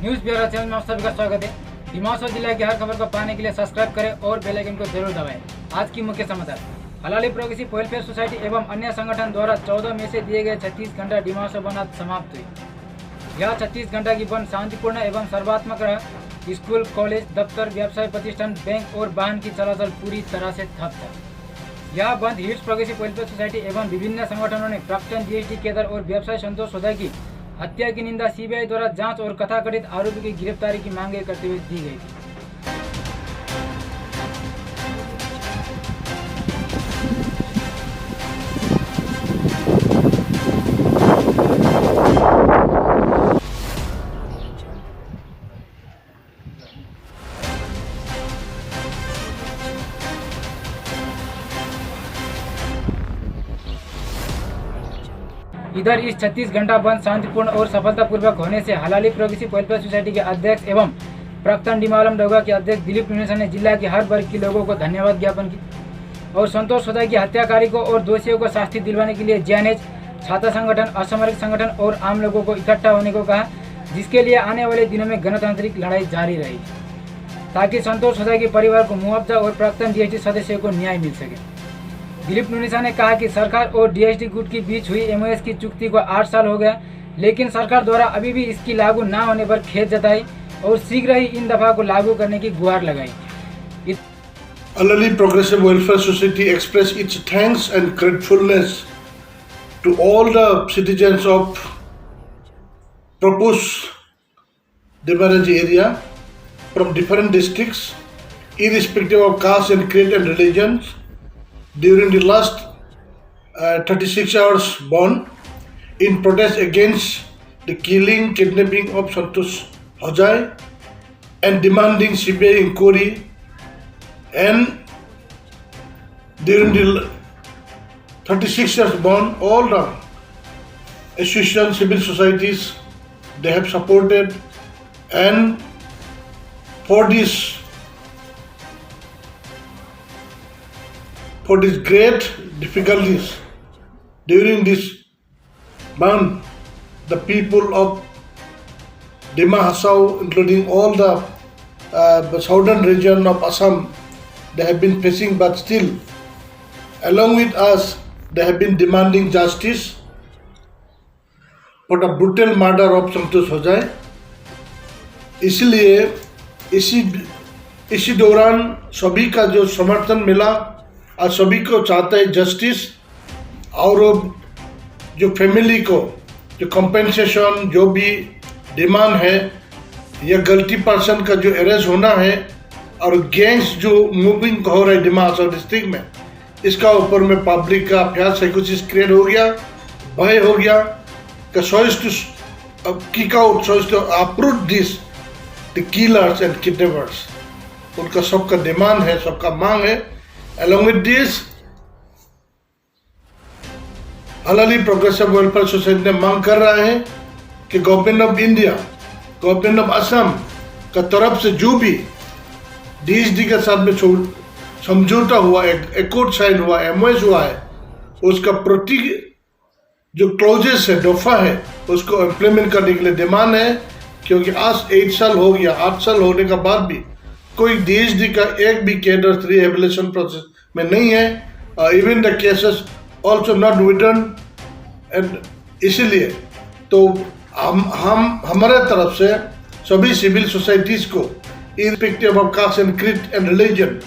News bureau channel में आप सभी का स्वागत है। दिमाग जिला की हर खबर को पाने के लिए सब्सक्राइब करें और बेल आइकन को जरूर दबाएं। आज की मुख्य समाचार। हलाली प्रोग्रेसिव वेलफेयर सोसाइटी एवं अन्य संगठन द्वारा 14 मई से दिए गए 36 घंटा डिमांड बंद आज समाप्त हुई। यह 36 घंटा की बंद शांतिपूर्ण एवं सर्वात्मक रहा। स्कूल, कॉलेज, दफ्तर, व्यवसाय प्रतिष्ठान, बैंक और वाहन की चलाचल पूरी तरह से ठप था। यह बंद हिट्स प्रोग्रेसिव वेलफेयर सोसाइटी एवं विभिन्न संगठनों ने प्राक्तन जीएसटी केडर और व्यवसाय संतोष सोधा की हत्या की निंदा सीबीआई द्वारा जांच और कथाकथित आरोपी की गिरफ्तारी की मांगे करते हुए दी गई थी। इधर इस 36 घंटा बंद शांतिपूर्ण और सफलतापूर्वक होने से हलाली प्रोग्रेसिव वेलफेयर सोसाइटी के अध्यक्ष एवं प्राक्तन डिमालम डोगा के अध्यक्ष दिलीप नुनेसा ने जिला के हर वर्ग के लोगों को धन्यवाद ज्ञापन की और संतोष सोधा की हत्याकारी को और दोषियों को शास्ति दिलवाने के लिए जैनेज, छात्र संगठन, असामरिक संगठन और आम लोगों को इकट्ठा होने को कहा, जिसके लिए आने वाले दिनों में गणतांत्रिक लड़ाई जारी रहेगी ताकि संतोष सोधा के परिवार को मुआवजा और प्राक्तन जीएसटी सदस्यों को न्याय मिल सके। दिलीप नुनेसा ने कहा कि सरकार और डीएसटी गुट के बीच हुई एमओएस की चुक्ति को 8 साल हो गया, लेकिन सरकार द्वारा अभी भी इसकी लागू न होने पर खेद जताई और शीघ्र ही इन दफा को लागू करने की गुहार लगाई। Halaali Progressive Welfare Society express its thanks and gratefulness to all the citizens of proposed demarriage area from different districts, irrespective of caste and creed and religions. During the last 36 hours bond in protest against the killing, kidnapping of Santosh Hojai and demanding CBI inquiry, and during the 36 hours bond, all the associations, civil societies, they have supported, and for these great difficulties during this month, the people of Dima Hasao, including all the southern region of Assam, they have been facing, but still, along with us, they have been demanding justice for the brutal murder of Santosh Hojai. इसलिए इसी दौरान सभी का जो समर्थन मिला और सभी को चाहते हैं जस्टिस, और जो फैमिली को जो कंपेंसेशन जो भी डिमांड है, या गलती पर्सन का जो अरेस्ट होना है, और गैंग्स जो मूविंग हो रहा है दिमाग और डिस्ट्रिक्ट में, इसका ऊपर में पब्लिक का प्यार साइकोसिस क्रिएट हो गया, भय हो गया कि choice to kick out, choice to approve this the killers and kidnappers. उनका सबका डिमांड है, सबका मांग है। Along with this, Halali progressive welfare society ने मांग कर रहा है कि government of India, government of Assam का तरफ से जो भी डीएसटी के साथ में समझौता हुआ, एकॉर्ड साइन हुआ, एमओएस हुआ है, उसका प्रति जो क्लोजेस है, दफा है, उसको इम्प्लीमेंट करने के लिए डिमांड है। क्योंकि आज 8 साल हो गया, 8 साल होने के बाद भी कोई डीएसडी का एक भी केडर रिहेबिलिटेशन प्रोसेस में नहीं है, even the cases also not within. And इसीलिए तो हम हमारे तरफ से सभी सिविल सोसाइटीज को, irrespective of caste and creed and religion,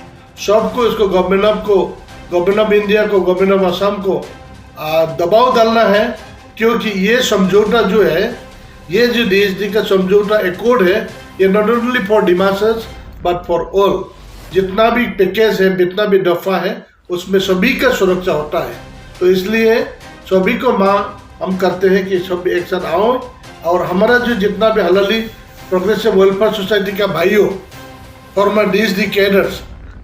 सबको इसको गवर्नमेंट ऑफ इंडिया को, गवर्नमेंट ऑफ असम को दबाव डालना है। क्योंकि ये समझौता जो है, ये जो डीएसडी का समझौता एकॉर्ड है, ये not only for Dimasas but for all. जितना भी पैकेज है, जितना भी दफा है, उसमें सभी का सुरक्षा होता है। तो इसलिए सभी को मांग हम करते हैं कि सब एक साथ आओ, और हमारा जो जितना भी हलाली प्रोग्रेसिव वेलफेयर सोसाइटी का भाइयों, फॉर्मर डीएसडी कैडर्स,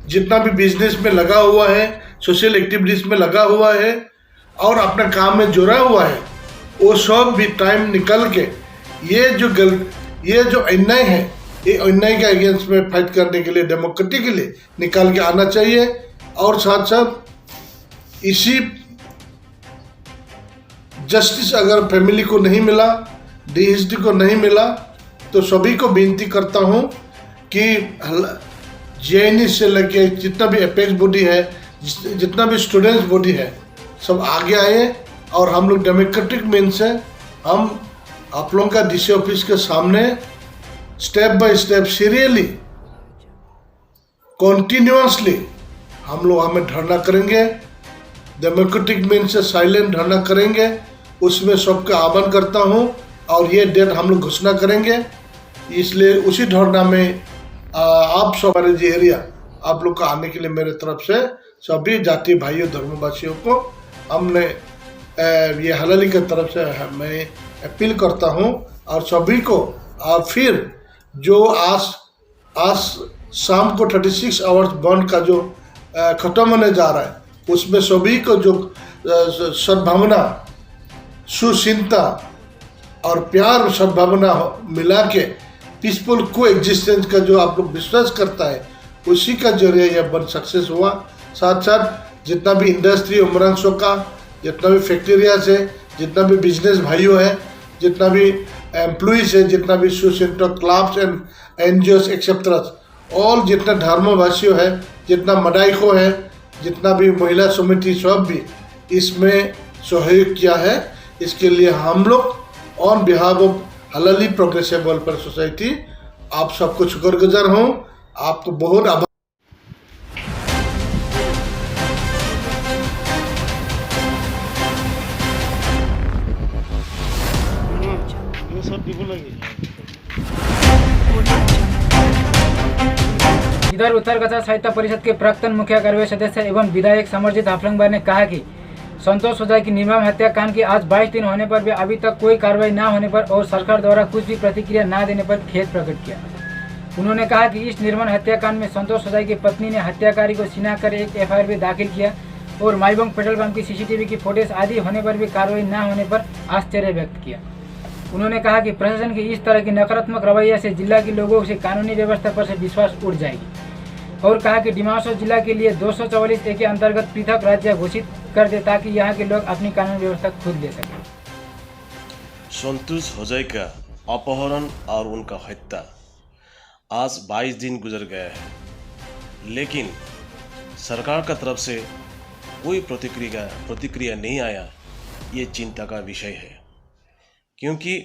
जितना भी बिजनेस में लगा हुआ है, सोशल एक्टिविटीज में लगा हुआ है और अपने काम में जुड़ा हुआ है, वो सब भी टाइम निकल के ये जो अन्याय है, ये अन्याय के अगेंस्ट में फाइट करने के लिए, डेमोक्रेसी के लिए निकाल के आना चाहिए। और साथ साथ इसी जस्टिस अगर फैमिली को नहीं मिला, डीएसटी को नहीं मिला, तो सभी को विनती करता हूँ कि JNE से लेके जितना भी एपेक्स बॉडी है, जितना भी स्टूडेंट्स बॉडी है, सब आगे आए और हम लोग डेमोक्रेटिक मीन्स से हम आप लोगों का DC ऑफिस के सामने step by step seriously continuously हमें धरना करेंगे। डेमोक्रेटिक मीन्स से साइलेंट धरना करेंगे, उसमें सबका आह्वान करता हूँ और ये डेट हम लोग घोषणा करेंगे। इसलिए उसी धरना में आप सब हमारे जी एरिया आप लोग का आने के लिए मेरे तरफ से सभी जाति भाइयों धर्मवासियों को हमने ये हलाली की तरफ से मैं अपील करता हूँ और सभी को। और फिर जो आज शाम को 36 आवर्स बंद का जो खत्म होने जा रहा है, उसमें सभी को जो सद्भावना, सुचिंता और प्यार सद्भावना मिला के पीसफुल को एग्जिस्टेंस का जो आप लोग विश्वास करता है, उसी का जरिए यह बंद सक्सेस हुआ। साथ साथ जितना भी इंडस्ट्री उमरांसों का, जितना भी फैक्ट्रियाज है, जितना भी बिजनेस भाइयों है, जितना भी एम्प्लॉइज है, जितना भी social clubs and NGOs et cetera, all जितना धर्मवासियों है, जितना मडाइको है, जितना भी महिला समिति, सब भी इसमें सहयोग किया है। इसके लिए हम लोग on behalf of Halali progressive welfare society आप सबको शुक्रगुजार हूँ। आपको बहुत आभार। इधर उत्तर कछार साहित्य परिषद के प्राक्तन मुख्य कार्यवाही सदस्य एवं विधायक समरजीत हाफलंगबा ने कहा कि संतोष होजाई की निर्मम हत्याकांड की आज 22 दिन होने पर भी अभी तक कोई कार्रवाई न होने पर और सरकार द्वारा कुछ भी प्रतिक्रिया न देने पर खेद प्रकट किया। उन्होंने कहा कि इस निर्मम हत्याकांड में संतोष होजाई की पत्नी ने हत्याकारी को शिनाख्त कर एक FIR भी दाखिल किया और माईबंग पेट्रोल पंप की CCTV की फुटेज आदि होने पर भी कार्रवाई न होने पर आश्चर्य व्यक्त किया। उन्होंने कहा कि प्रशासन की इस तरह की नकारात्मक रवैया से जिला के लोगों से कानूनी व्यवस्था पर से विश्वास उठ जाएगी और कहा कि डिमा हासाओ जिला के लिए 244A के अंतर्गत पृथक राज्य घोषित कर दे ताकि यहाँ के लोग अपनी कानूनी व्यवस्था खुद ले सकें। संतोष होजाई का अपहरण और उनका हत्या आज 22 दिन गुजर गया है, लेकिन सरकार का तरफ से कोई प्रतिक्रिया नहीं आया। ये चिंता का विषय है, क्योंकि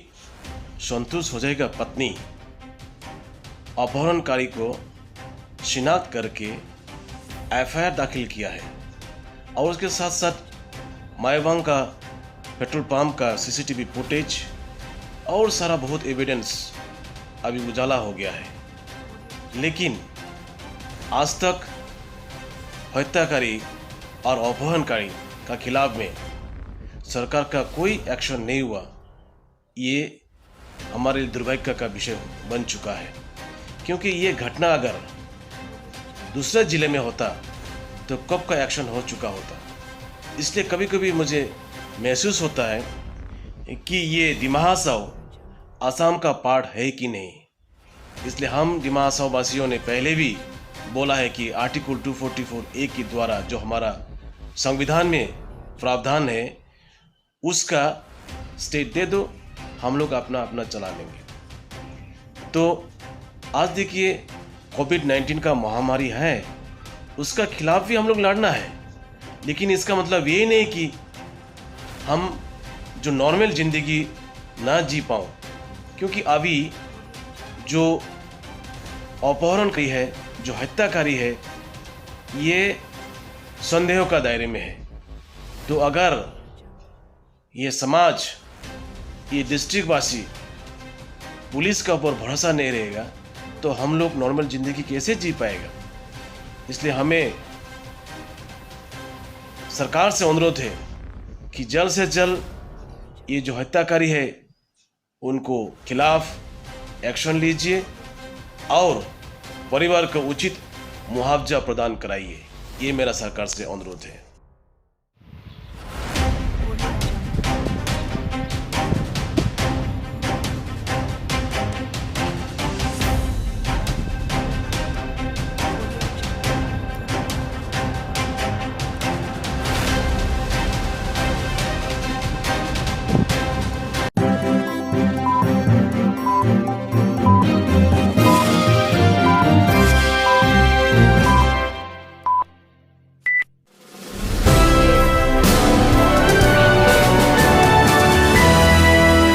संतोष होजाई का पत्नी अपहरणकारी को शिनाख्त करके FIR दाखिल किया है और उसके साथ साथ माईबंग का पेट्रोल पंप का CCTV फुटेज और सारा बहुत एविडेंस अभी उजाला हो गया है। लेकिन आज तक हत्याकारी और अपहरणकारी का खिलाफ में सरकार का कोई एक्शन नहीं हुआ। ये हमारे लिए दुर्भाग्य का विषय बन चुका है, क्योंकि ये घटना अगर दूसरे जिले में होता तो कब का एक्शन हो चुका होता। इसलिए कभी कभी मुझे महसूस होता है कि ये डिमा हासाओ आसाम का पार्ट है कि नहीं। इसलिए हम डिमा हासाओ वासियों ने पहले भी बोला है कि आर्टिकल 244A के द्वारा जो हमारा संविधान में प्रावधान है उसका स्टेट दे दो, हम लोग अपना अपना चला लेंगे। तो आज देखिए कोविड-19 का महामारी है, उसका खिलाफ भी हम लोग लड़ना है, लेकिन इसका मतलब ये नहीं कि हम जो नॉर्मल ज़िंदगी ना जी पाऊँ, क्योंकि अभी जो अपहरणकारी है, जो हत्याकारी है, ये संदेह का दायरे में है। तो अगर ये समाज, ये डिस्ट्रिक्ट वासी पुलिस का ऊपर भरोसा नहीं रहेगा तो हम लोग नॉर्मल ज़िंदगी कैसे जी पाएगा। इसलिए हमें सरकार से अनुरोध है कि जल्द से जल्द ये जो हत्याकारी है उनको खिलाफ एक्शन लीजिए और परिवार को उचित मुआवजा प्रदान कराइए। ये मेरा सरकार से अनुरोध है।